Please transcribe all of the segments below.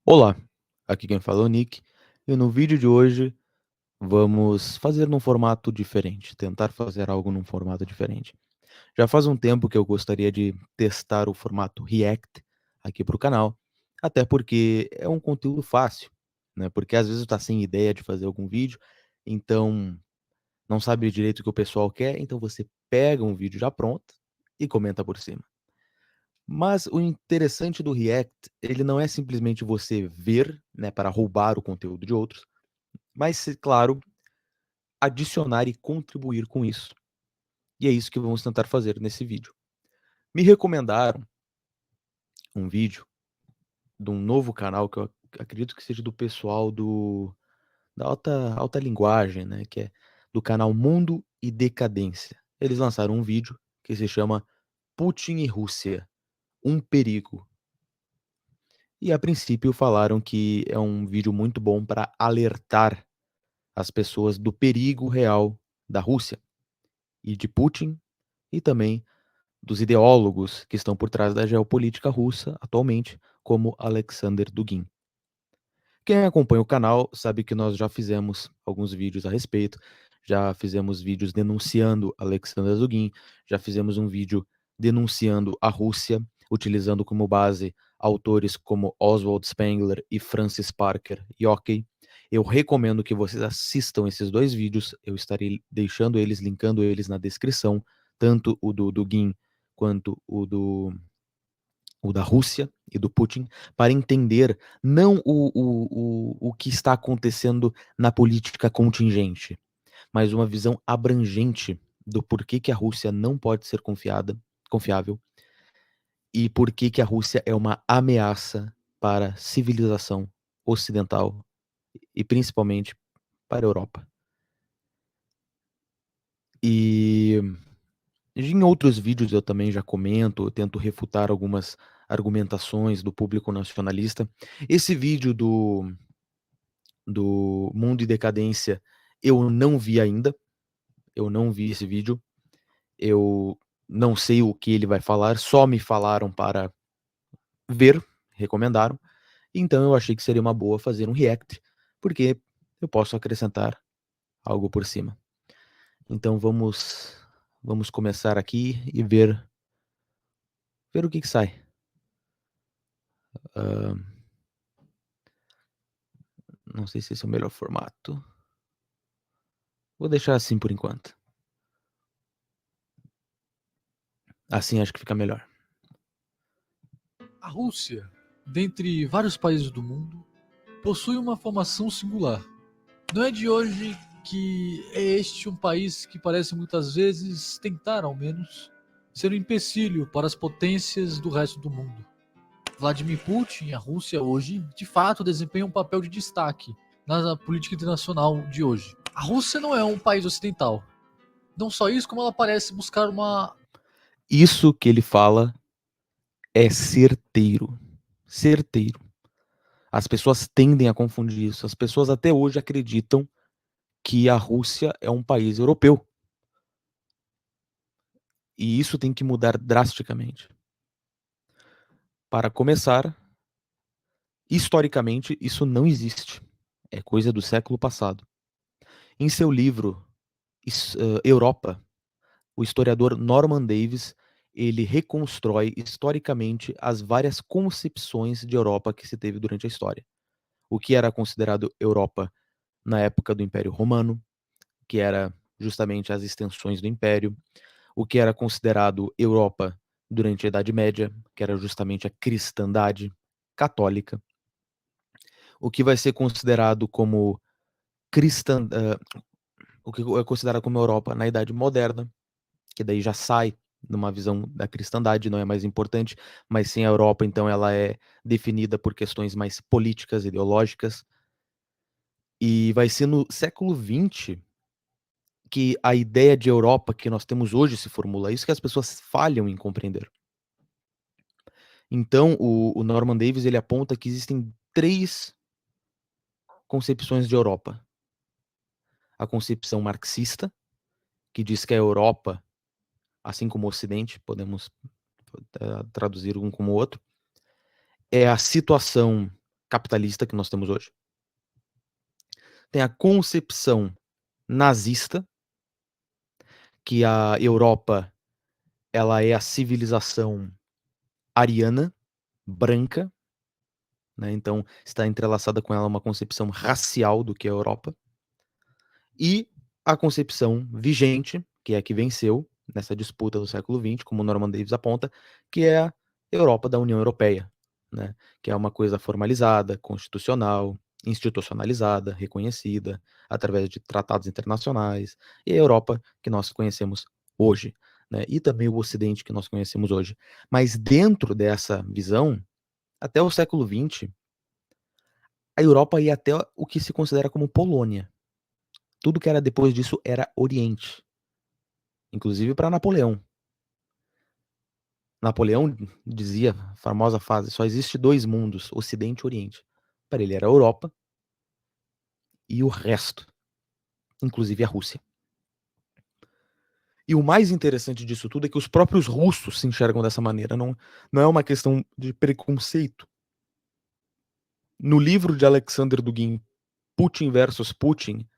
Olá, aqui quem fala é o Nick, e no vídeo de hoje vamos fazer num formato diferente, tentar fazer algo num formato diferente. Já faz um tempo que eu gostaria de testar o formato React aqui para o canal, até porque é um conteúdo fácil, né? Porque às vezes tá sem ideia de fazer algum vídeo, então não sabe direito o que o pessoal quer, então você pega um vídeo já pronto e comenta por cima. Mas o interessante do React, ele não é simplesmente você ver, né, para roubar o conteúdo de outros, mas, claro, adicionar e contribuir com isso. E é isso que vamos tentar fazer nesse vídeo. Me recomendaram um vídeo de um novo canal que eu acredito que seja do pessoal da alta linguagem, né, que é do canal Mundo e Decadência. Eles lançaram um vídeo que se chama Putin e Rússia, um perigo. E a princípio falaram que é um vídeo muito bom para alertar as pessoas do perigo real da Rússia e de Putin e também dos ideólogos que estão por trás da geopolítica russa atualmente, como Alexander Dugin. Quem acompanha o canal sabe que nós já fizemos alguns vídeos a respeito, já fizemos vídeos denunciando Alexander Dugin, já fizemos um vídeo denunciando a Rússia, utilizando como base autores como Oswald Spengler e Francis Parker Yockey. Eu recomendo que vocês assistam esses dois vídeos, eu estarei deixando eles, linkando eles na descrição, tanto o do Dugin quanto o da Rússia e do Putin, para entender não o que está acontecendo na política contingente, mas uma visão abrangente do porquê que a Rússia não pode ser confiável e porquê que a Rússia é uma ameaça para a civilização ocidental e principalmente para a Europa. E em outros vídeos eu também já comento, eu tento refutar algumas argumentações do público nacionalista. Esse vídeo do Mundo e Decadência eu não vi ainda, eu não vi esse vídeo, eu não sei o que ele vai falar, só me falaram para ver, recomendaram, então eu achei que seria uma boa fazer um react, porque eu posso acrescentar algo por cima. Então vamos começar aqui e ver o que sai. Não sei se esse é o melhor formato. Vou deixar assim por enquanto. Assim acho que fica melhor. A Rússia, dentre vários países do mundo, possui uma formação singular. Não é de hoje que é este um país que parece muitas vezes tentar, ao menos, ser um empecilho para as potências do resto do mundo. Vladimir Putin e a Rússia hoje, de fato, desempenham um papel de destaque na política internacional de hoje. A Rússia não é um país ocidental. Não só isso, como ela parece buscar uma. Isso que ele fala é certeiro. Certeiro. As pessoas tendem a confundir isso. As pessoas até hoje acreditam que a Rússia é um país europeu. E isso tem que mudar drasticamente. Para começar, historicamente, isso não existe. É coisa do século passado. Em seu livro Europa, o historiador Norman Davis, ele reconstrói historicamente as várias concepções de Europa que se teve durante a história. O que era considerado Europa na época do Império Romano, que era justamente as extensões do Império, o que era considerado Europa durante a Idade Média, que era justamente a cristandade católica, o que vai ser considerado como cristã, o que é considerado como Europa na Idade Moderna, que daí já sai numa visão da cristandade, não é mais importante, mas sim a Europa, então ela é definida por questões mais políticas, ideológicas, e vai ser no século XX que a ideia de Europa que nós temos hoje se formula, isso que as pessoas falham em compreender. Então o Norman Davis ele aponta que existem 3 concepções de Europa. A concepção marxista, que diz que a Europa, assim como o Ocidente, podemos traduzir um como o outro, é a situação capitalista que nós temos hoje. Tem a concepção nazista, que a Europa ela é a civilização ariana, branca, né? Então está entrelaçada com ela uma concepção racial do que é a Europa. E a concepção vigente, que é a que venceu nessa disputa do século XX, como Norman Davies aponta, que é a Europa da União Europeia, né? Que é uma coisa formalizada, constitucional, institucionalizada, reconhecida, através de tratados internacionais, e a Europa que nós conhecemos hoje, né? E também o Ocidente que nós conhecemos hoje. Mas dentro dessa visão, até o século XX, a Europa ia até o que se considera como Polônia. Tudo que era depois disso era Oriente, inclusive para Napoleão. Napoleão dizia, a famosa frase, só existe dois mundos, Ocidente e Oriente. Para ele era a Europa e o resto, inclusive a Rússia. E o mais interessante disso tudo é que os próprios russos se enxergam dessa maneira, não é uma questão de preconceito. No livro de Alexander Dugin, Putin versus Putin,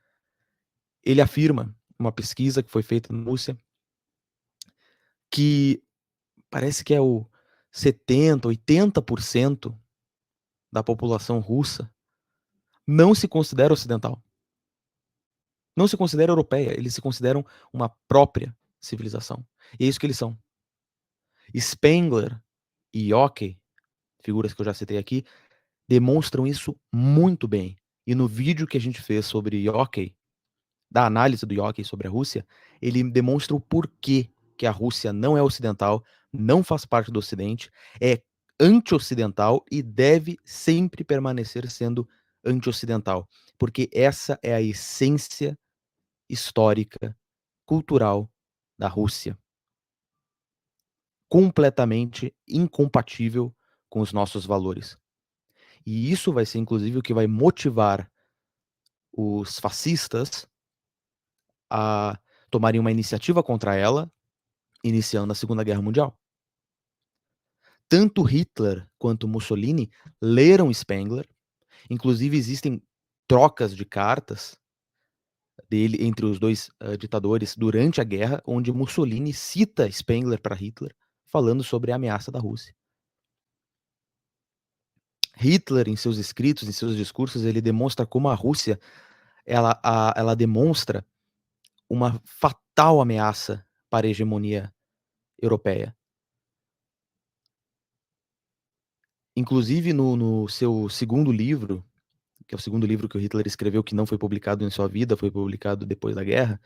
ele afirma, uma pesquisa que foi feita na Rússia, que parece que é o 70%, 80% da população russa não se considera ocidental. Não se considera europeia, eles se consideram uma própria civilização. E é isso que eles são. Spengler e Yockey, figuras que eu já citei aqui, demonstram isso muito bem. E no vídeo que a gente fez sobre Yockey, da análise do Yockey sobre a Rússia, ele demonstra o porquê que a Rússia não é ocidental, não faz parte do Ocidente, é anti-ocidental e deve sempre permanecer sendo anti-ocidental, porque essa é a essência histórica, cultural da Rússia, completamente incompatível com os nossos valores. E isso vai ser, inclusive, o que vai motivar os fascistas a tomarem uma iniciativa contra ela, iniciando a Segunda Guerra Mundial. Tanto Hitler quanto Mussolini leram Spengler, inclusive existem trocas de cartas dele entre os dois ditadores durante a guerra, onde Mussolini cita Spengler para Hitler, falando sobre a ameaça da Rússia. Hitler, em seus escritos, em seus discursos, ele demonstra como a Rússia ela demonstra uma fatal ameaça para a hegemonia europeia. Inclusive, no seu segundo livro, que é o segundo livro que o Hitler escreveu, que não foi publicado em sua vida, foi publicado depois da guerra,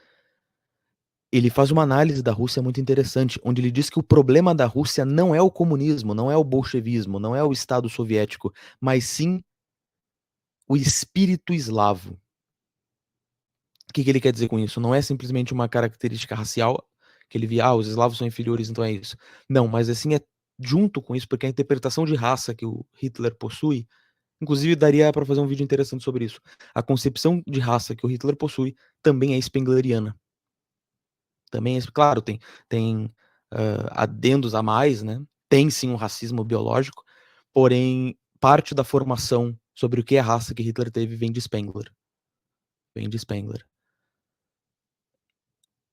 ele faz uma análise da Rússia muito interessante, onde ele diz que o problema da Rússia não é o comunismo, não é o bolchevismo, não é o Estado soviético, mas sim o espírito eslavo. O que ele quer dizer com isso? Não é simplesmente uma característica racial, que ele via, os eslavos são inferiores, então é isso. Não, mas assim é junto com isso, porque a interpretação de raça que o Hitler possui, inclusive daria para fazer um vídeo interessante sobre isso. A concepção de raça que o Hitler possui também é spengleriana. Também, claro, tem adendos a mais, né? Tem sim um racismo biológico, porém parte da formação sobre o que é raça que Hitler teve vem de Spengler. Vem de Spengler.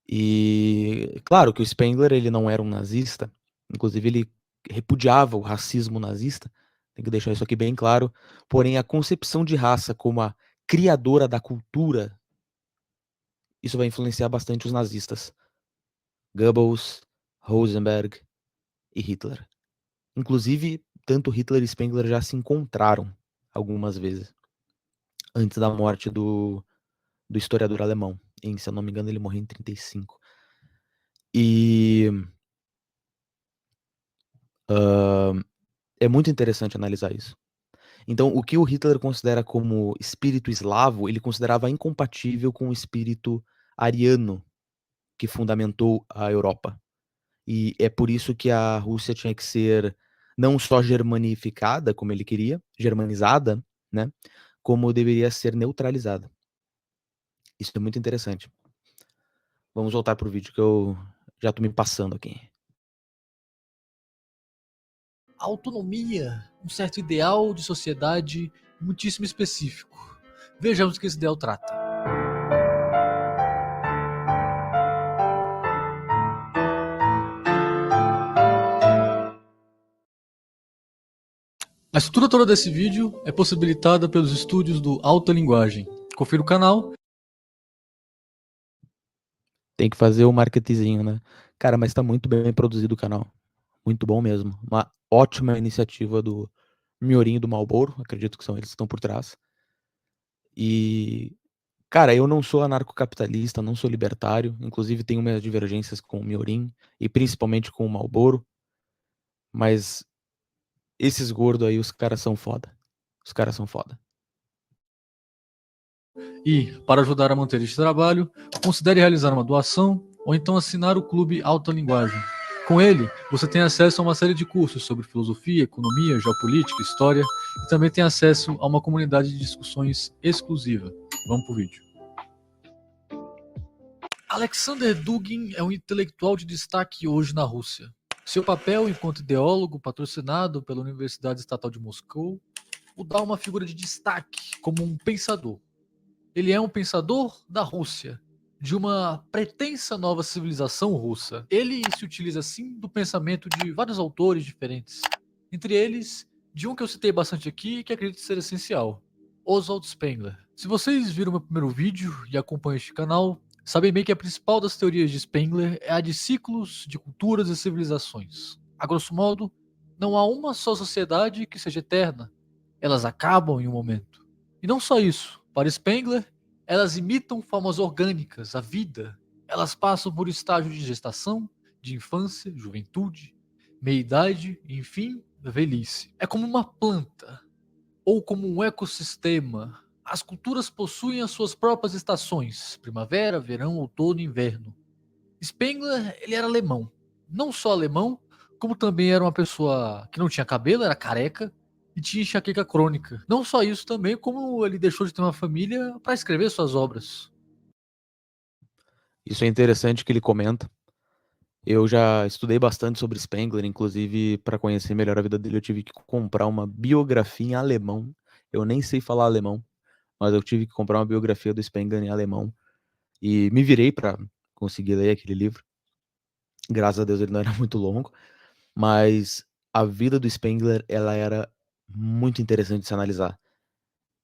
E claro que o Spengler ele não era um nazista, inclusive ele repudiava o racismo nazista, tem que deixar isso aqui bem claro, porém a concepção de raça como a criadora da cultura, isso vai influenciar bastante os nazistas. Goebbels, Rosenberg e Hitler. Inclusive, tanto Hitler e Spengler já se encontraram algumas vezes, antes da morte do historiador alemão. Se eu não me engano, ele morreu em 1935. E é muito interessante analisar isso. Então, o que o Hitler considera como espírito eslavo, ele considerava incompatível com o espírito ariano que fundamentou a Europa. E é por isso que a Rússia tinha que ser não só germanificada, como ele queria, germanizada, né, como deveria ser neutralizada. Isso é muito interessante. Vamos voltar pro vídeo que eu já tô me passando aqui. A autonomia, um certo ideal de sociedade muitíssimo específico. Vejamos o que esse ideal trata. A estrutura toda desse vídeo é possibilitada pelos estúdios do Alta Linguagem. Confira o canal. Tem que fazer o marketingzinho, né? Cara, mas tá muito bem produzido o canal. Muito bom mesmo. Uma ótima iniciativa do Miorinho e do Marlboro. Acredito que são eles que estão por trás. E, cara, eu não sou anarcocapitalista, não sou libertário. Inclusive tenho minhas divergências com o Miorim e principalmente com o Marlboro. Mas esses gordos aí, os caras são foda. Os caras são foda. E, para ajudar a manter este trabalho, considere realizar uma doação ou então assinar o Clube Alta Linguagem. Com ele, você tem acesso a uma série de cursos sobre filosofia, economia, geopolítica, história e também tem acesso a uma comunidade de discussões exclusiva. Vamos pro vídeo. Alexander Dugin é um intelectual de destaque hoje na Rússia. Seu papel enquanto ideólogo, patrocinado pela Universidade Estatal de Moscou, o dá uma figura de destaque como um pensador. Ele é um pensador da Rússia, de uma pretensa nova civilização russa. Ele se utiliza, assim, do pensamento de vários autores diferentes. Entre eles, de um que eu citei bastante aqui, que acredito ser essencial, Oswald Spengler. Se vocês viram meu primeiro vídeo e acompanham este canal, sabem bem que a principal das teorias de Spengler é a de ciclos de culturas e civilizações. A grosso modo, não há uma só sociedade que seja eterna. Elas acabam em um momento. E não só isso. Para Spengler, elas imitam formas orgânicas, a vida. Elas passam por estágios de gestação, de infância, juventude, meia-idade, enfim, velhice. É como uma planta, ou como um ecossistema. As culturas possuem as suas próprias estações: primavera, verão, outono e inverno. Spengler, ele era alemão. Não só alemão, como também era uma pessoa que não tinha cabelo, era careca e tinha enxaqueca crônica. Não só isso também, como ele deixou de ter uma família para escrever suas obras. Isso é interessante que ele comenta. Eu já estudei bastante sobre Spengler, inclusive para conhecer melhor a vida dele, eu tive que comprar uma biografia em alemão. Eu nem sei falar alemão, mas eu tive que comprar uma biografia do Spengler em alemão e me virei para conseguir ler aquele livro. Graças a Deus ele não era muito longo, mas a vida do Spengler, ela era muito interessante de se analisar.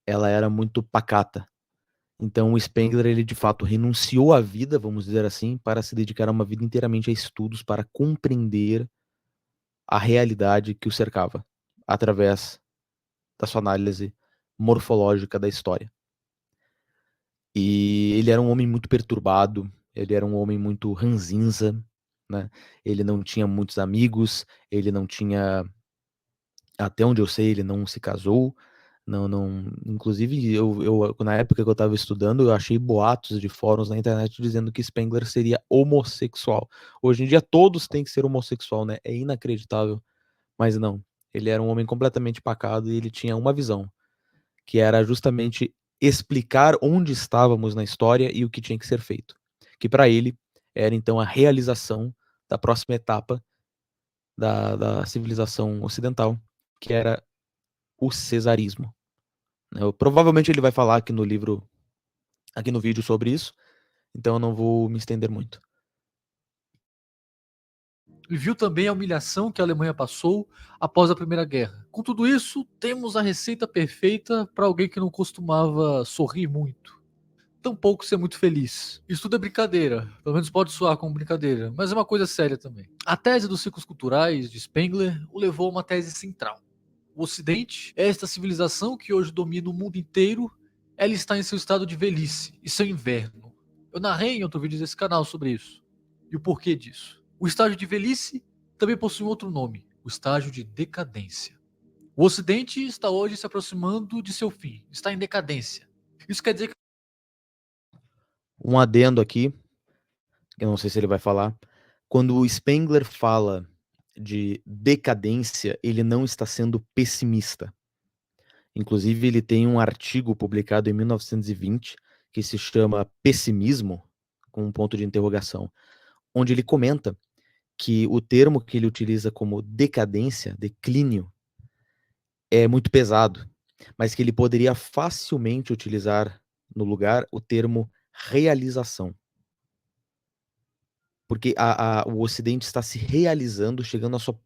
Ela era muito pacata. Então o Spengler, ele de fato renunciou à vida, vamos dizer assim, para se dedicar a uma vida inteiramente a estudos para compreender a realidade que o cercava, através da sua análise morfológica da história. E ele era um homem muito perturbado, ele era um homem muito ranzinza, né? Ele não tinha muitos amigos, ele não tinha, até onde eu sei, ele não se casou, não, inclusive eu na época que eu estava estudando, eu achei boatos de fóruns na internet dizendo que Spengler seria homossexual. Hoje em dia todos têm que ser homossexual, né? É inacreditável, mas não. Ele era um homem completamente pacado e ele tinha uma visão, que era justamente explicar onde estávamos na história e o que tinha que ser feito. Que para ele era então a realização da próxima etapa da civilização ocidental, que era o cesarismo. Provavelmente ele vai falar aqui no livro, aqui no vídeo sobre isso, então eu não vou me estender muito. E viu também a humilhação que a Alemanha passou após a Primeira Guerra. Com tudo isso, temos a receita perfeita para alguém que não costumava sorrir muito, tampouco ser muito feliz. Isso tudo é brincadeira, pelo menos pode soar como brincadeira, mas é uma coisa séria também. A tese dos ciclos culturais de Spengler o levou a uma tese central. O Ocidente é esta civilização que hoje domina o mundo inteiro, ela está em seu estado de velhice e seu inverno. Eu narrei em outro vídeo desse canal sobre isso. E o porquê disso. O estágio de velhice também possui um outro nome, o estágio de decadência. O Ocidente está hoje se aproximando de seu fim, está em decadência. Isso quer dizer que Um adendo aqui, eu não sei se ele vai falar. Quando o Spengler fala de decadência, ele não está sendo pessimista. Inclusive, ele tem um artigo publicado em 1920 que se chama Pessimismo, com um ponto de interrogação, onde ele comenta que o termo que ele utiliza como decadência, declínio, é muito pesado. mas que ele poderia facilmente utilizar no lugar o termo realização. Porque o Ocidente está se realizando, chegando à sua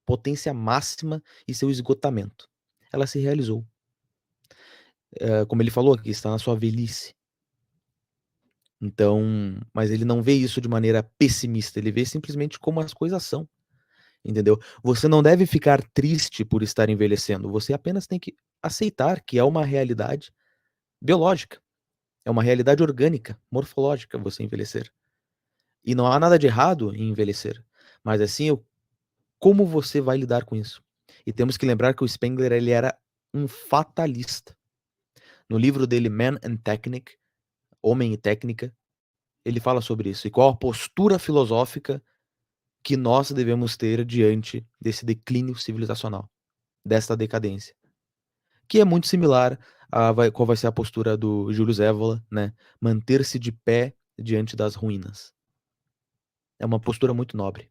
potência máxima e seu esgotamento. Ela se realizou. Como ele falou aqui, está na sua velhice. Então, mas ele não vê isso de maneira pessimista, ele vê simplesmente como as coisas são, entendeu? Você não deve ficar triste por estar envelhecendo, você apenas tem que aceitar que é uma realidade biológica, é uma realidade orgânica, morfológica você envelhecer. E não há nada de errado em envelhecer, mas assim, como você vai lidar com isso? E temos que lembrar que o Spengler ele era um fatalista. No livro dele Man and Technique, Homem e Técnica, ele fala sobre isso. E qual a postura filosófica que nós devemos ter diante desse declínio civilizacional, desta decadência. Que é muito similar qual vai ser a postura do Júlio Evola, né? Manter-se de pé diante das ruínas. É uma postura muito nobre.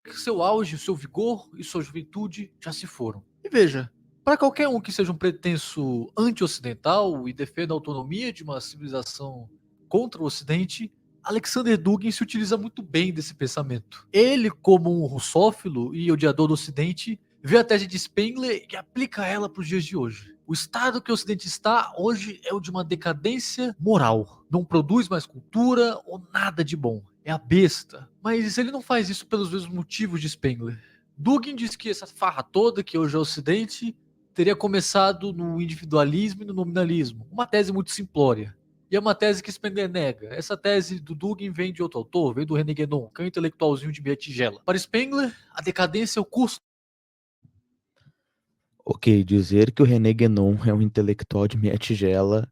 Seu auge, seu vigor e sua juventude já se foram. E veja, para qualquer um que seja um pretenso anti-ocidental e defenda a autonomia de uma civilização contra o Ocidente, Alexander Dugin se utiliza muito bem desse pensamento. Ele, como um russófilo e odiador do Ocidente, vê a tese de Spengler e aplica ela para os dias de hoje. O estado que o Ocidente está hoje é o de uma decadência moral. Não produz mais cultura ou nada de bom. É a besta. Mas ele não faz isso pelos mesmos motivos de Spengler. Dugin diz que essa farra toda, que hoje é o Ocidente, teria começado no individualismo e no nominalismo. Uma tese muito simplória. E é uma tese que Spengler nega. Essa tese do Dugin vem de outro autor, vem do René Guénon, que é um intelectualzinho de meia tigela. Para Spengler, a decadência é o curso. Ok, dizer que o René Guénon é um intelectual de meia tigela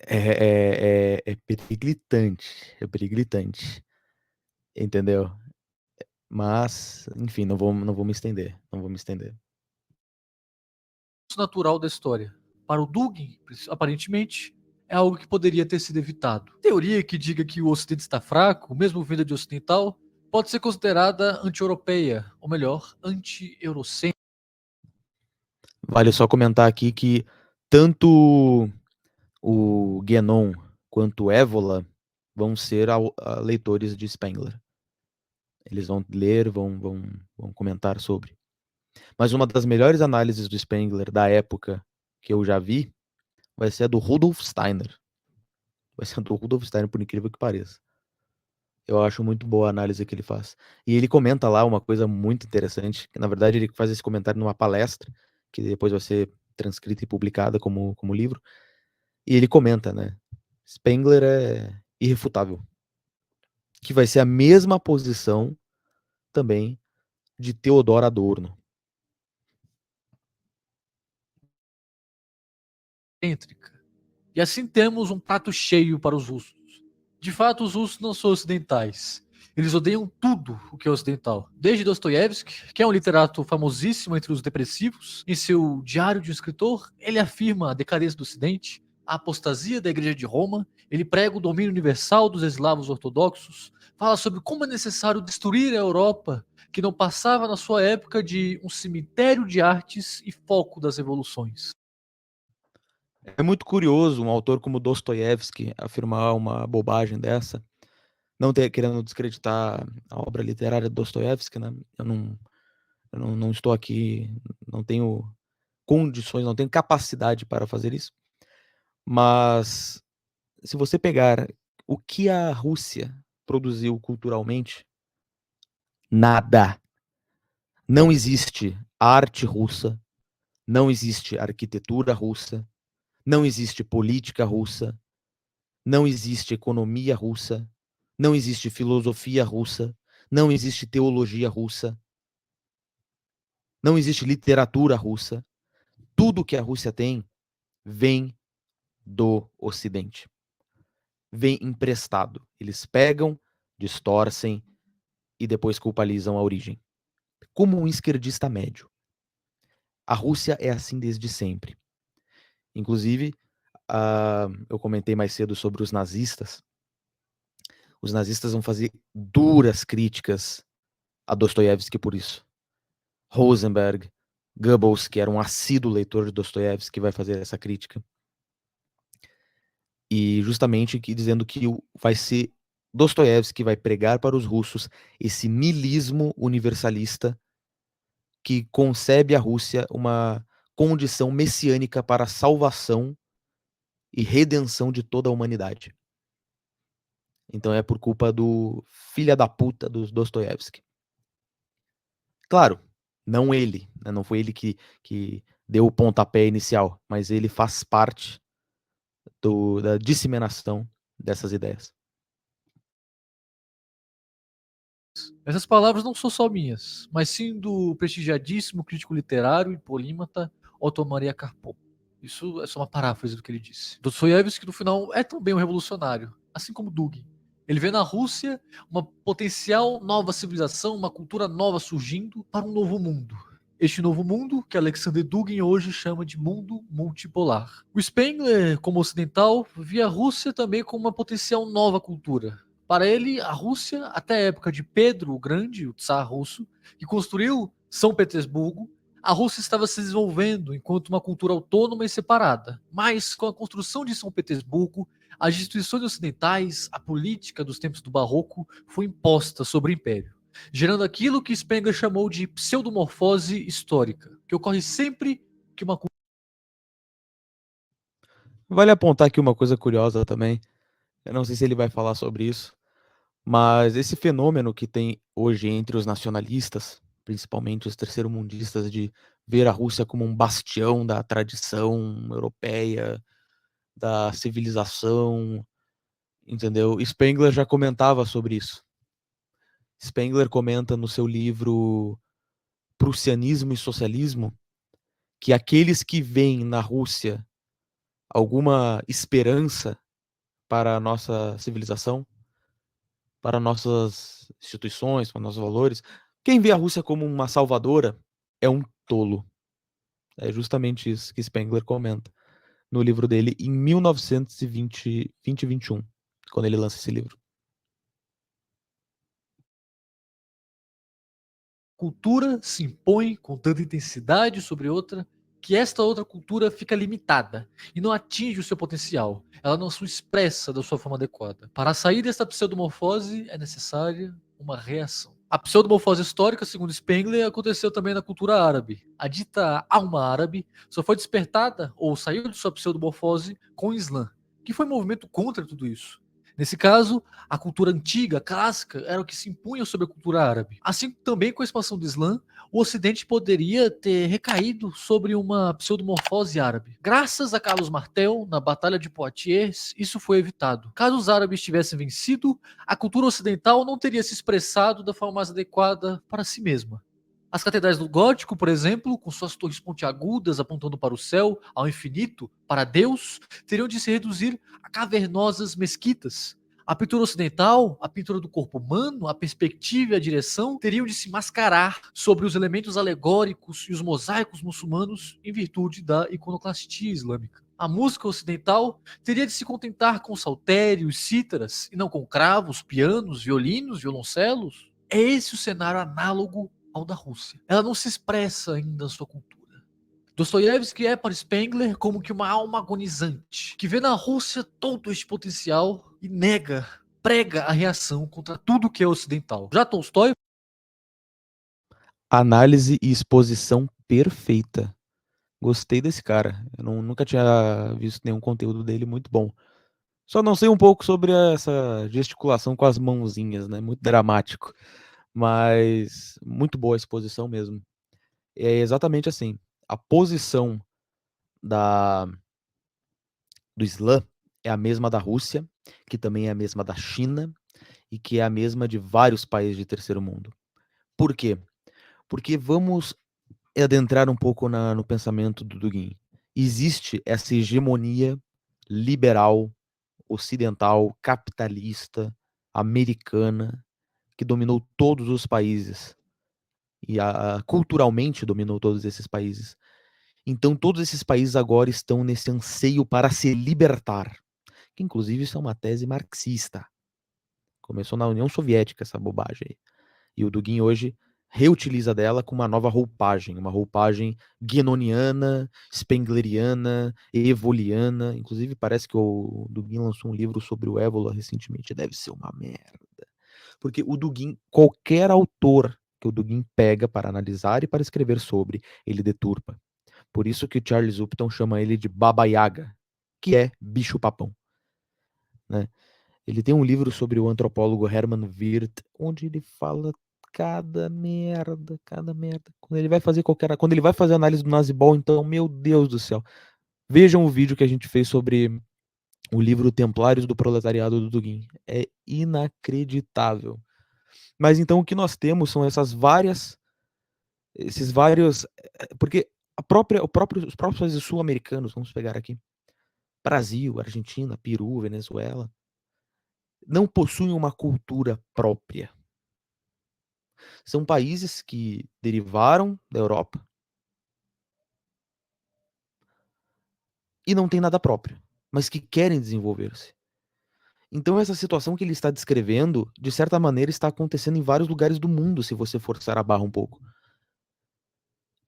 é periclitante, entendeu? Mas, enfim, não vou me estender, não vou me estender. Natural da história. Para o Dugin, aparentemente, é algo que poderia ter sido evitado. Teoria que diga que o Ocidente está fraco, mesmo vindo de ocidental, pode ser considerada anti-europeia, ou melhor, anti-eurocêntrica. Vale só comentar aqui que tanto o Guénon quanto o Évola vão ser leitores de Spengler. Eles vão ler, vão comentar sobre. Mas uma das melhores análises do Spengler da época que eu já vi vai ser a do Rudolf Steiner. Vai ser a do Rudolf Steiner, por incrível que pareça. Eu acho muito boa a análise que ele faz. E ele comenta lá uma coisa muito interessante, que na verdade ele faz esse comentário numa palestra, que depois vai ser transcrita e publicada como livro. E ele comenta, né? Spengler é irrefutável. Que vai ser a mesma posição também de Theodor Adorno. E assim temos um prato cheio para os russos. De fato, os russos não são ocidentais. Eles odeiam tudo o que é ocidental. Desde Dostoiévski, que é um literato famosíssimo entre os depressivos, em seu Diário de um Escritor, ele afirma a decadência do Ocidente, a apostasia da Igreja de Roma, ele prega o domínio universal dos eslavos ortodoxos, fala sobre como é necessário destruir a Europa, que não passava na sua época de um cemitério de artes e foco das revoluções. É muito curioso um autor como Dostoiévski afirmar uma bobagem dessa, não querendo descreditar a obra literária de Dostoiévski, né? Eu não estou aqui, não tenho condições, não tenho capacidade para fazer isso. Mas se você pegar o que a Rússia produziu culturalmente, nada. Não existe arte russa, não existe arquitetura russa, não existe política russa, não existe economia russa, não existe filosofia russa, não existe teologia russa, não existe literatura russa. Tudo que a Rússia tem vem do Ocidente. Vem emprestado. Eles pegam, distorcem e depois culpabilizam a origem. Como um esquerdista médio. A Rússia é assim desde sempre. Inclusive, eu comentei mais cedo sobre os nazistas. Os nazistas vão fazer duras críticas a Dostoiévski por isso. Rosenberg, Goebbels, que era um assíduo leitor de Dostoiévski, que vai fazer essa crítica. E justamente dizendo que vai ser Dostoiévski que vai pregar para os russos esse niilismo universalista que concebe a Rússia uma condição messiânica para a salvação e redenção de toda a humanidade. Então é por culpa do filha da puta do Dostoiévski. Claro, não ele, né, não foi ele que deu o pontapé inicial, mas ele faz parte da disseminação dessas ideias. Essas palavras não são só minhas, mas sim do prestigiadíssimo crítico literário e polímata Otto Maria Karpov. Isso é só uma paráfrase do que ele disse. Dostoiévski, no final, é também um revolucionário, assim como Dugin. Ele vê na Rússia uma potencial nova civilização, uma cultura nova surgindo para um novo mundo. Este novo mundo, que Alexander Dugin hoje chama de mundo multipolar. O Spengler, como ocidental, via a Rússia também como uma potencial nova cultura. Para ele, a Rússia, até a época de Pedro o Grande, o czar russo, que construiu São Petersburgo, a Rússia estava se desenvolvendo enquanto uma cultura autônoma e separada. Mas, com a construção de São Petersburgo, as instituições ocidentais, a política dos tempos do Barroco, foi imposta sobre o Império, gerando aquilo que Spengler chamou de pseudomorfose histórica, que ocorre sempre que uma Vale apontar aqui uma coisa curiosa também, eu não sei se ele vai falar sobre isso, mas esse fenômeno que tem hoje entre os nacionalistas, principalmente os terceiro-mundistas, de ver a Rússia como um bastião da tradição europeia, da civilização, entendeu? Spengler já comentava sobre isso. Spengler comenta no seu livro Prussianismo e Socialismo que aqueles que veem na Rússia alguma esperança para a nossa civilização, para nossas instituições, para nossos valores, quem vê a Rússia como uma salvadora é um tolo. É justamente isso que Spengler comenta no livro dele em 1921, quando ele lança esse livro. cultura se impõe com tanta intensidade sobre outra que esta outra cultura fica limitada e não atinge o seu potencial. Ela não se expressa da sua forma adequada. Para sair desta pseudomorfose é necessária uma reação. A pseudomorfose histórica, segundo Spengler, aconteceu também na cultura árabe. A dita alma árabe só foi despertada ou saiu de sua pseudomorfose com o Islã, que foi um movimento contra tudo isso. Nesse caso, a cultura antiga, clássica, era o que se impunha sobre a cultura árabe. Assim também com a expansão do Islã, o Ocidente poderia ter recaído sobre uma pseudomorfose árabe. Graças a Carlos Martel, na Batalha de Poitiers, isso foi evitado. Caso os árabes tivessem vencido, a cultura ocidental não teria se expressado da forma mais adequada para si mesma. As catedrais do gótico, por exemplo, com suas torres pontiagudas apontando para o céu, ao infinito, para Deus, teriam de se reduzir a cavernosas mesquitas. A pintura ocidental, a pintura do corpo humano, a perspectiva e a direção teriam de se mascarar sobre os elementos alegóricos e os mosaicos muçulmanos em virtude da iconoclastia islâmica. A música ocidental teria de se contentar com saltérios, cítaras, e não com cravos, pianos, violinos, violoncelos. É esse o cenário análogo ao da Rússia. Ela não se expressa ainda na sua cultura. Dostoiévski é para Spengler como que uma alma agonizante, que vê na Rússia todo este potencial e prega a reação contra tudo que é ocidental. Já Tolstói, Análise e exposição perfeita. Gostei desse cara. Eu nunca tinha visto nenhum conteúdo dele muito bom. Só não sei um pouco sobre essa gesticulação com as mãozinhas, né? Muito dramático. Mas muito boa a exposição mesmo. É exatamente assim. A posição da, do Islã é a mesma da Rússia, que também é a mesma da China e que é a mesma de vários países de terceiro mundo. Por quê? Porque vamos adentrar um pouco no pensamento do Dugin. Existe essa hegemonia liberal, ocidental, capitalista, americana, que dominou todos os países e culturalmente dominou todos esses países. Então todos esses países agora estão nesse anseio para se libertar, que inclusive isso é uma tese marxista. Começou na União Soviética essa bobagem aí. E o Dugin hoje reutiliza dela com uma nova roupagem, uma roupagem guénoniana, spengleriana, evoliana. Inclusive, parece que o Dugin lançou um livro sobre o Évola recentemente. Deve ser uma merda. Porque o Dugin, qualquer autor que o Dugin pega para analisar e para escrever sobre, ele deturpa. Por isso que o Charles Upton chama ele de Baba Yaga, que é bicho-papão, né? Ele tem um livro sobre o antropólogo Hermann Wirth, onde ele fala cada merda, cada merda. Quando ele vai fazer análise do Nazibol, então, meu Deus do céu. Vejam o vídeo que a gente fez sobre o livro Templários do Proletariado do Dugin. É inacreditável. Mas então o que nós temos são esses vários, porque os próprios países sul-americanos, vamos pegar aqui, Brasil, Argentina, Peru, Venezuela, não possuem uma cultura própria. São países que derivaram da Europa e não têm nada próprio, mas que querem desenvolver-se. Então essa situação que ele está descrevendo, de certa maneira, está acontecendo em vários lugares do mundo, se você forçar a barra um pouco.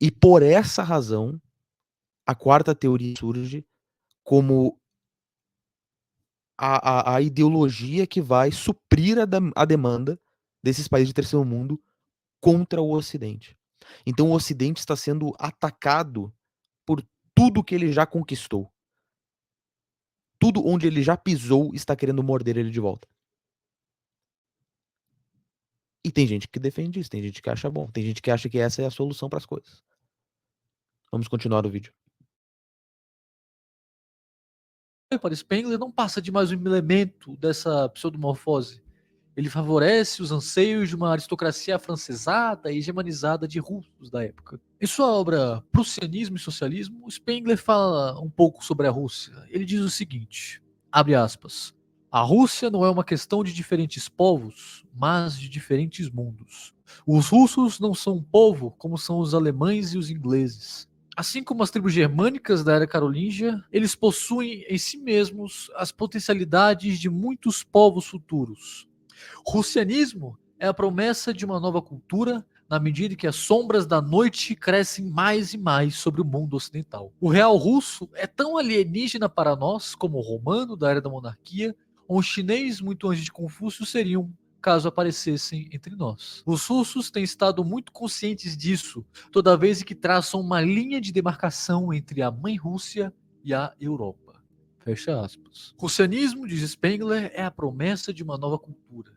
E por essa razão, a quarta teoria surge como a ideologia que vai suprir a demanda desses países de terceiro mundo contra o Ocidente. Então o Ocidente está sendo atacado por tudo que ele já conquistou. Tudo onde ele já pisou está querendo morder ele de volta. E tem gente que defende isso, tem gente que acha bom, tem gente que acha que essa é a solução para as coisas. Vamos continuar o vídeo. Para Spengler não passa de mais um elemento dessa pseudomorfose. Ele favorece os anseios de uma aristocracia afrancesada e germanizada de russos da época. Em sua obra Prussianismo e Socialismo, Spengler fala um pouco sobre a Rússia. Ele diz o seguinte, abre aspas, a Rússia não é uma questão de diferentes povos, mas de diferentes mundos. Os russos não são um povo como são os alemães e os ingleses. Assim como as tribos germânicas da era carolíngia, eles possuem em si mesmos as potencialidades de muitos povos futuros. Russianismo é a promessa de uma nova cultura na medida que as sombras da noite crescem mais e mais sobre o mundo ocidental. O real russo é tão alienígena para nós como o romano da era da monarquia ou o chinês muito antes de Confúcio seriam caso aparecessem entre nós. Os russos têm estado muito conscientes disso, toda vez que traçam uma linha de demarcação entre a mãe Rússia e a Europa. Fecha aspas. Russianismo, diz Spengler, é a promessa de uma nova cultura.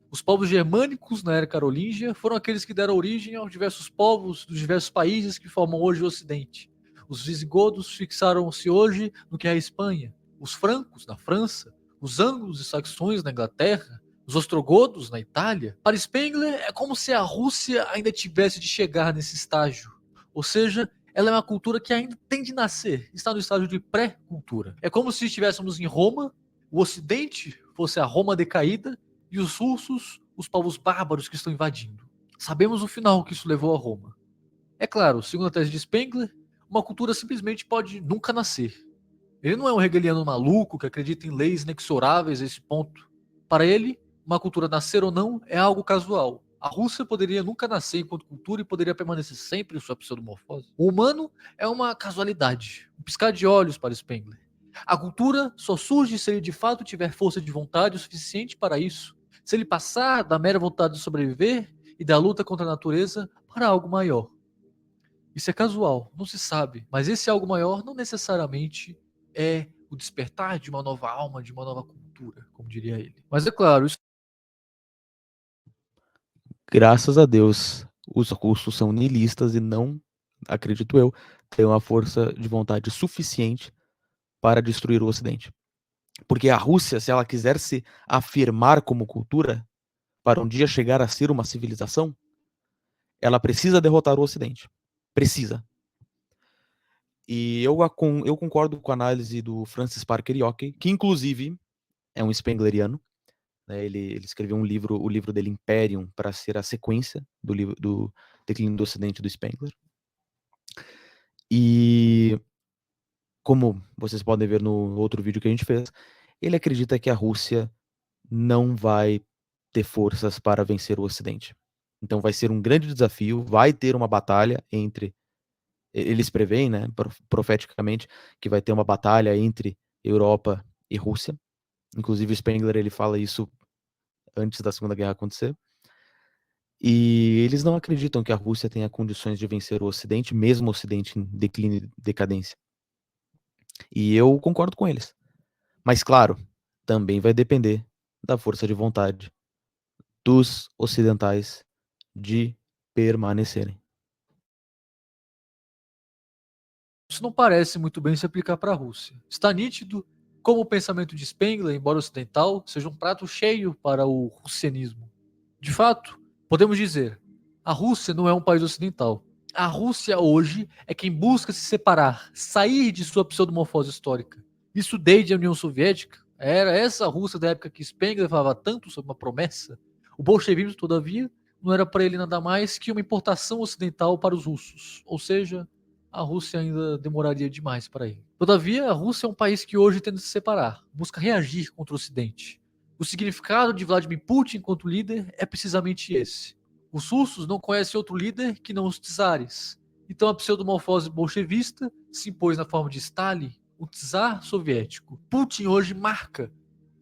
Os povos germânicos na era carolíngia foram aqueles que deram origem aos diversos povos dos diversos países que formam hoje o Ocidente. Os visigodos fixaram-se hoje no que é a Espanha, os francos na França, os anglos e saxões na Inglaterra, os ostrogodos na Itália. Para Spengler, é como se a Rússia ainda tivesse de chegar nesse estágio. Ou seja, ela é uma cultura que ainda tem de nascer, está no estágio de pré-cultura. É como se estivéssemos em Roma, o Ocidente fosse a Roma decaída e os russos, os povos bárbaros que estão invadindo. Sabemos o final que isso levou a Roma. É claro, segundo a tese de Spengler, uma cultura simplesmente pode nunca nascer. Ele não é um hegeliano maluco que acredita em leis inexoráveis a esse ponto. Para ele, uma cultura nascer ou não é algo casual. A Rússia poderia nunca nascer enquanto cultura e poderia permanecer sempre em sua pseudomorfose. O humano é uma casualidade, um piscar de olhos para Spengler. A cultura só surge se ele de fato tiver força de vontade o suficiente para isso, se ele passar da mera vontade de sobreviver e da luta contra a natureza para algo maior. Isso é casual, não se sabe, mas esse algo maior não necessariamente é o despertar de uma nova alma, de uma nova cultura, como diria ele. Mas é claro, isso Graças a Deus, os russos são niilistas e não, acredito eu, têm uma força de vontade suficiente para destruir o Ocidente. Porque a Rússia, se ela quiser se afirmar como cultura, para um dia chegar a ser uma civilização, ela precisa derrotar o Ocidente. Precisa. E eu concordo com a análise do Francis Parker Yockey, que inclusive é um Spengleriano. Né, ele escreveu um livro, o livro dele Imperium, para ser a sequência do livro do Declínio do Ocidente do Spengler. E como vocês podem ver no outro vídeo que a gente fez, ele acredita que a Rússia não vai ter forças para vencer o Ocidente. Então vai ser um grande desafio, vai ter uma batalha entre... Eles preveem, né, profeticamente, que vai ter uma batalha entre Europa e Rússia. Inclusive o Spengler ele fala isso antes da Segunda Guerra acontecer. E eles não acreditam que a Rússia tenha condições de vencer o Ocidente, mesmo o Ocidente em declínio e decadência. E eu concordo com eles. Mas, claro, também vai depender da força de vontade dos ocidentais de permanecerem. Isso não parece muito bem se aplicar para a Rússia. Está nítido como o pensamento de Spengler, embora ocidental, seja um prato cheio para o russianismo. De fato, podemos dizer, a Rússia não é um país ocidental. A Rússia hoje é quem busca se separar, sair de sua pseudomorfose histórica. Isso desde a União Soviética. Era essa Rússia da época que Spengler falava tanto sobre uma promessa. O bolchevismo, todavia, não era para ele nada mais que uma importação ocidental para os russos. Ou seja, a Rússia ainda demoraria demais para ir. Todavia, a Rússia é um país que hoje tenta se separar, busca reagir contra o Ocidente. O significado de Vladimir Putin enquanto líder é precisamente esse. Os russos não conhecem outro líder que não os czares. Então a pseudomorfose bolchevista se impôs na forma de Stalin, o czar soviético. Putin hoje marca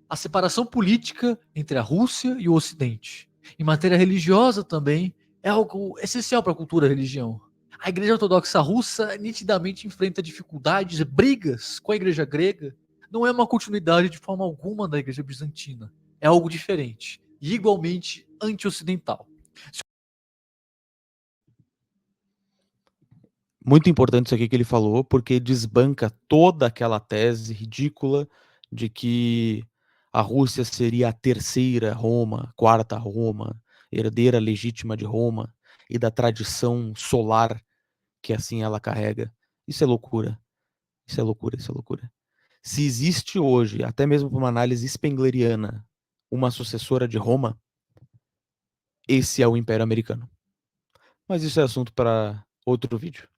a separação política entre a Rússia e o Ocidente. Em matéria religiosa também, é algo essencial para a cultura e a religião. A Igreja Ortodoxa Russa nitidamente enfrenta dificuldades, brigas com a Igreja Grega. Não é uma continuidade de forma alguma da Igreja Bizantina. É algo diferente e igualmente anti-ocidental. Muito importante isso aqui que ele falou, porque desbanca toda aquela tese ridícula de que a Rússia seria a terceira Roma, quarta Roma, herdeira legítima de Roma e da tradição solar que assim ela carrega. Isso é loucura. Isso é loucura, isso é loucura. Se existe hoje, até mesmo por uma análise spengleriana, uma sucessora de Roma, esse é o Império Americano. Mas isso é assunto para outro vídeo.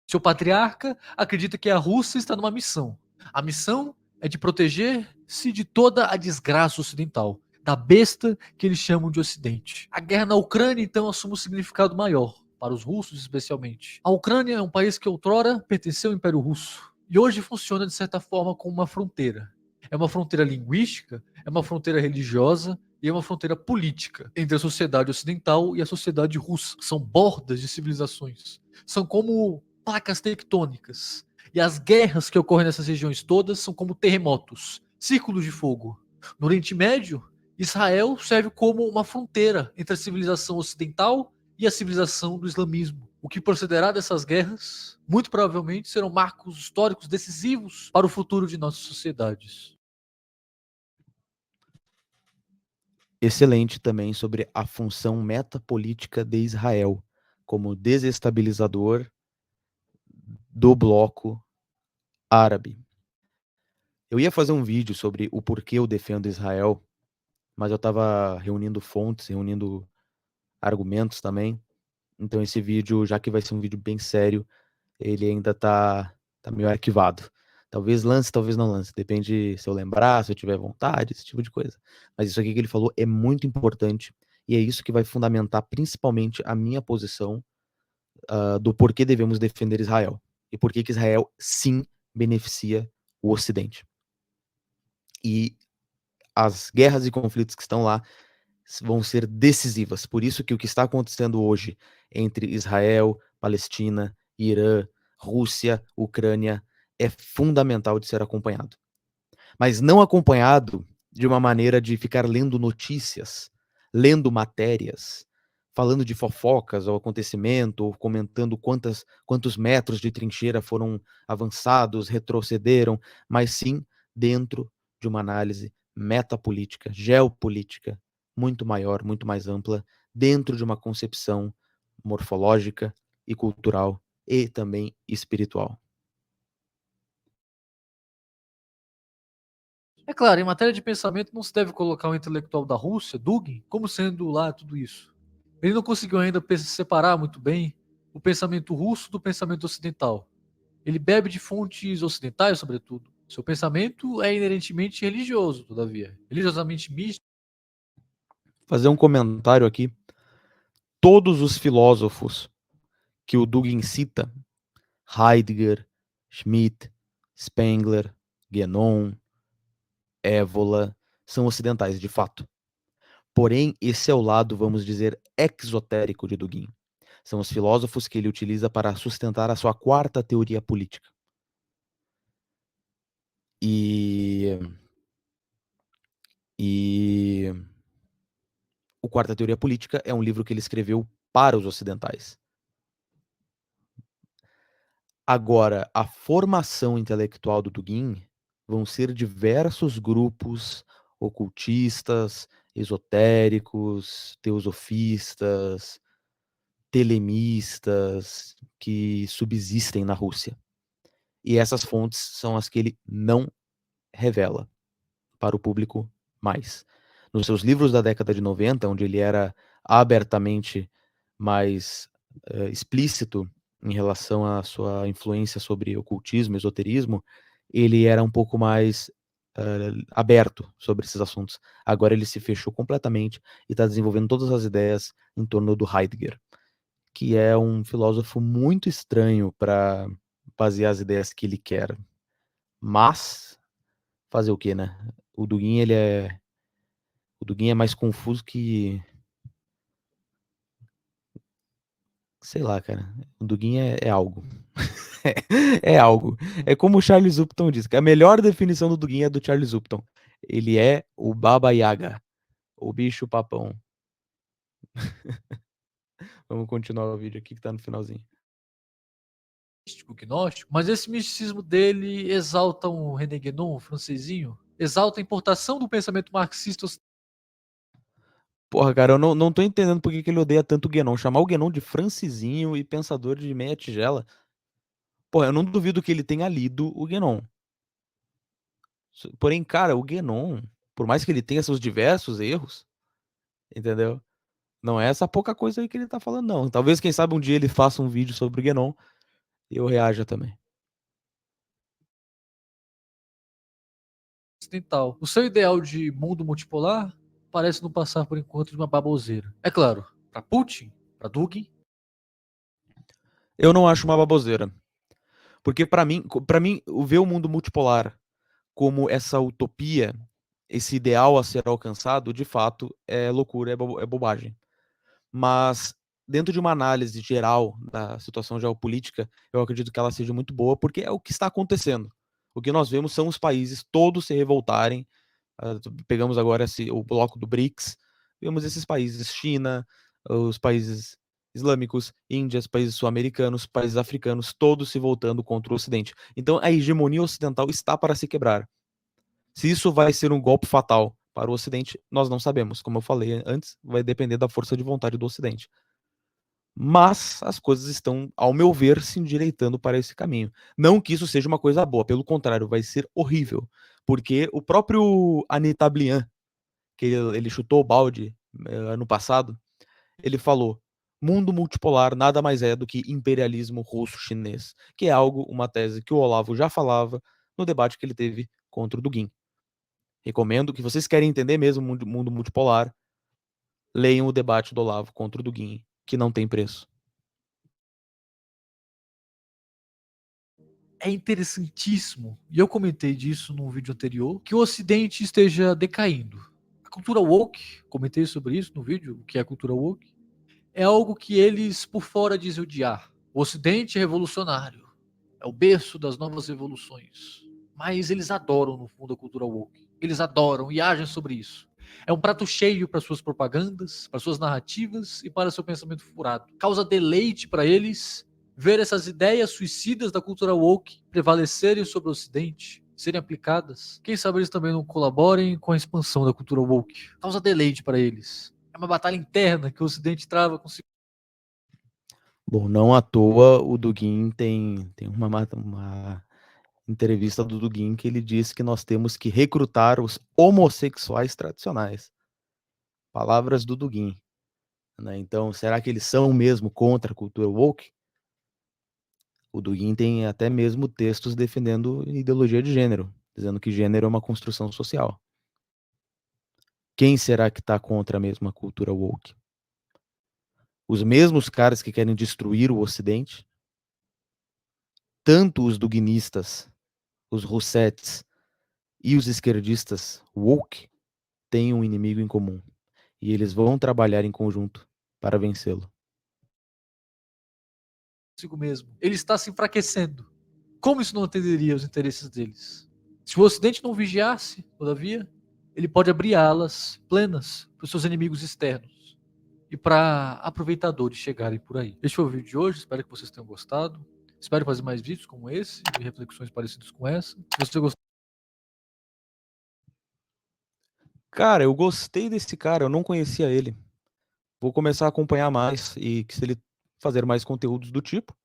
Seu patriarca acredita que a Rússia está numa missão. A missão é de proteger-se de toda a desgraça ocidental, da besta que eles chamam de Ocidente. A guerra na Ucrânia, então, assume um significado maior, para os russos especialmente. A Ucrânia é um país que outrora pertenceu ao Império Russo e hoje funciona, de certa forma, como uma fronteira. É uma fronteira linguística, é uma fronteira religiosa e é uma fronteira política entre a sociedade ocidental e a sociedade russa. São bordas de civilizações. São como placas tectônicas. E as guerras que ocorrem nessas regiões todas são como terremotos, círculos de fogo. No Oriente Médio, Israel serve como uma fronteira entre a civilização ocidental e a civilização do islamismo. O que procederá dessas guerras, muito provavelmente, serão marcos históricos decisivos para o futuro de nossas sociedades. Excelente também sobre a função metapolítica de Israel como desestabilizador do bloco árabe. Eu ia fazer um vídeo sobre o porquê eu defendo Israel, mas eu estava reunindo fontes, reunindo argumentos também. Então esse vídeo, já que vai ser um vídeo bem sério, ele ainda tá meio arquivado. Talvez lance, talvez não lance. Depende se eu lembrar, se eu tiver vontade, esse tipo de coisa. Mas isso aqui que ele falou é muito importante e é isso que vai fundamentar principalmente a minha posição do porquê devemos defender Israel. E por que Israel, sim, beneficia o Ocidente. E as guerras e conflitos que estão lá vão ser decisivas. Por isso que o que está acontecendo hoje entre Israel, Palestina, Irã, Rússia, Ucrânia é fundamental de ser acompanhado. Mas não acompanhado de uma maneira de ficar lendo notícias, lendo matérias, falando de fofocas ao acontecimento, ou comentando quantos metros de trincheira foram avançados, retrocederam, mas sim dentro de uma análise metapolítica, geopolítica, muito maior, muito mais ampla, dentro de uma concepção morfológica e cultural e também espiritual. É claro, em matéria de pensamento não se deve colocar o intelectual da Rússia, Dugin, como sendo lá tudo isso. Ele não conseguiu ainda separar muito bem o pensamento russo do pensamento ocidental. Ele bebe de fontes ocidentais, sobretudo. Seu pensamento é inerentemente religioso, todavia, religiosamente místico. fazer um comentário aqui. Todos os filósofos que o Dugin cita, Heidegger, Schmitt, Spengler, Guénon, Évola, são ocidentais, de fato. Porém, esse é o lado, vamos dizer, exotérico de Dugin. São os filósofos que ele utiliza para sustentar a sua quarta teoria política. E o Quarta Teoria Política é um livro que ele escreveu para os ocidentais. Agora, a formação intelectual do Dugin vão ser diversos grupos ocultistas, esotéricos, teosofistas, telemistas que subsistem na Rússia. E essas fontes são as que ele não revela para o público mais. Nos seus livros da década de 90, onde ele era abertamente mais explícito em relação à sua influência sobre ocultismo, esoterismo, ele era um pouco mais aberto sobre esses assuntos. Agora ele se fechou completamente e está desenvolvendo todas as ideias em torno do Heidegger, que é um filósofo muito estranho para basear as ideias que ele quer. Mas fazer o quê, né? O Dugin, o Dugin é mais confuso que, sei lá, cara. O Dugin é algo. É algo. É como o Charles Upton diz, que a melhor definição do Dugin é do Charles Upton. Ele é o Baba Yaga, o bicho papão. Vamos continuar o vídeo aqui que tá no finalzinho. Gnóstico, mas esse misticismo dele exalta um René Guénon, um francesinho, exalta a importação do pensamento marxista. Porra, cara, eu não tô entendendo por que ele odeia tanto o Guénon. Chamar o Guénon de francesinho e pensador de meia tigela. Porra, eu não duvido que ele tenha lido o Guénon. Porém, cara, o Guénon, por mais que ele tenha seus diversos erros, entendeu? Não é essa pouca coisa aí que ele tá falando, não. Talvez, quem sabe, um dia ele faça um vídeo sobre o Guénon e eu reaja também. Ocidental. O seu ideal de mundo multipolar parece não passar por enquanto de uma baboseira. É claro, para Putin, para Dugin, Eu não acho uma baboseira. Porque para mim, ver o mundo multipolar como essa utopia, esse ideal a ser alcançado, de fato, é loucura, é bobagem. Mas dentro de uma análise geral da situação geopolítica, eu acredito que ela seja muito boa, porque é o que está acontecendo. O que nós vemos são os países todos se revoltarem. Pegamos agora o bloco do BRICS, vemos esses países, China, os países islâmicos, Índia, países sul-americanos, países africanos, todos se voltando contra o Ocidente. Então a hegemonia ocidental está para se quebrar. Se isso vai ser um golpe fatal para o Ocidente, nós não sabemos. Como eu falei antes, vai depender da força de vontade do Ocidente. Mas as coisas estão, ao meu ver, se endireitando para esse caminho. Não que isso seja uma coisa boa, pelo contrário, vai ser horrível. Porque o próprio Anitablian, que ele chutou o balde ano passado, ele falou: mundo multipolar nada mais é do que imperialismo russo-chinês, que é algo, uma tese que o Olavo já falava no debate que ele teve contra o Dugin. Recomendo que vocês querem entender mesmo o mundo multipolar, leiam o debate do Olavo contra o Dugin, que não tem preço. é interessantíssimo, e eu comentei disso num vídeo anterior, que o Ocidente esteja decaindo. A cultura woke, comentei sobre isso no vídeo, o que é a cultura woke, é algo que eles por fora dizem odiar. O Ocidente é revolucionário, é o berço das novas revoluções. Mas eles adoram, no fundo, a cultura woke. Eles adoram e agem sobre isso. É um prato cheio para suas propagandas, para suas narrativas e para seu pensamento furado. Causa deleite para eles ver essas ideias suicidas da cultura woke prevalecerem sobre o Ocidente, serem aplicadas. Quem sabe eles também não colaborem com a expansão da cultura woke. Causa deleite para eles. É uma batalha interna que o Ocidente trava consigo. Bom, não à toa o Dugin tem uma entrevista do Dugin que ele diz que nós temos que recrutar os homossexuais tradicionais. Palavras do Dugin. Né? Então, será que eles são mesmo contra a cultura woke? O Dugin tem até mesmo textos defendendo ideologia de gênero, dizendo que gênero é uma construção social. Quem será que está contra a mesma cultura woke? Os mesmos caras que querem destruir o Ocidente? Tanto os duguinistas, os Russettes e os esquerdistas woke têm um inimigo em comum. E eles vão trabalhar em conjunto para vencê-lo. Consigo mesmo. Ele está se enfraquecendo. Como isso não atenderia aos interesses deles? Se o Ocidente não vigiasse, todavia, ele pode abrir alas plenas para os seus inimigos externos e para aproveitadores chegarem por aí. Este foi o vídeo de hoje, espero que vocês tenham gostado. Espero fazer mais vídeos como esse, de reflexões parecidas com essa. Se você gostou, Cara, eu gostei desse cara, eu não conhecia ele. Vou começar a acompanhar mais e que se ele fazer mais conteúdos do tipo,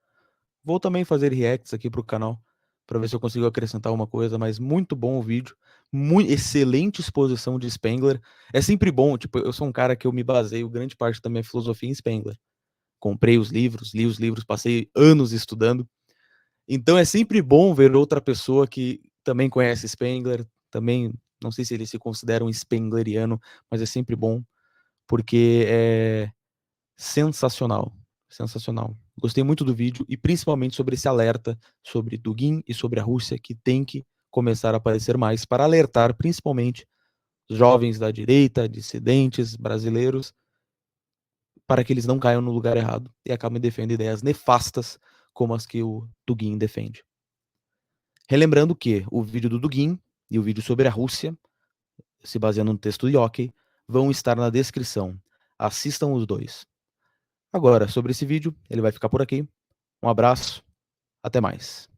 vou também fazer reacts aqui pro canal para ver se eu consigo acrescentar uma coisa, mas muito bom o vídeo, muito excelente exposição de Spengler. É sempre bom, tipo, eu sou um cara que eu me baseio grande parte da minha filosofia em Spengler. Comprei os livros, li os livros, passei anos estudando. Então é sempre bom ver outra pessoa que também conhece Spengler, também, não sei se ele se considera um spengleriano, mas é sempre bom, porque é sensacional, sensacional. Gostei muito do vídeo e principalmente sobre esse alerta sobre Dugin e sobre a Rússia, que tem que começar a aparecer mais para alertar principalmente jovens da direita, dissidentes brasileiros, para que eles não caiam no lugar errado e acabem defendendo ideias nefastas como as que o Dugin defende. Relembrando que o vídeo do Dugin e o vídeo sobre a Rússia, se baseando no texto do Yockey, vão estar na descrição. Assistam os dois. Agora, sobre esse vídeo, ele vai ficar por aqui. Um abraço, até mais.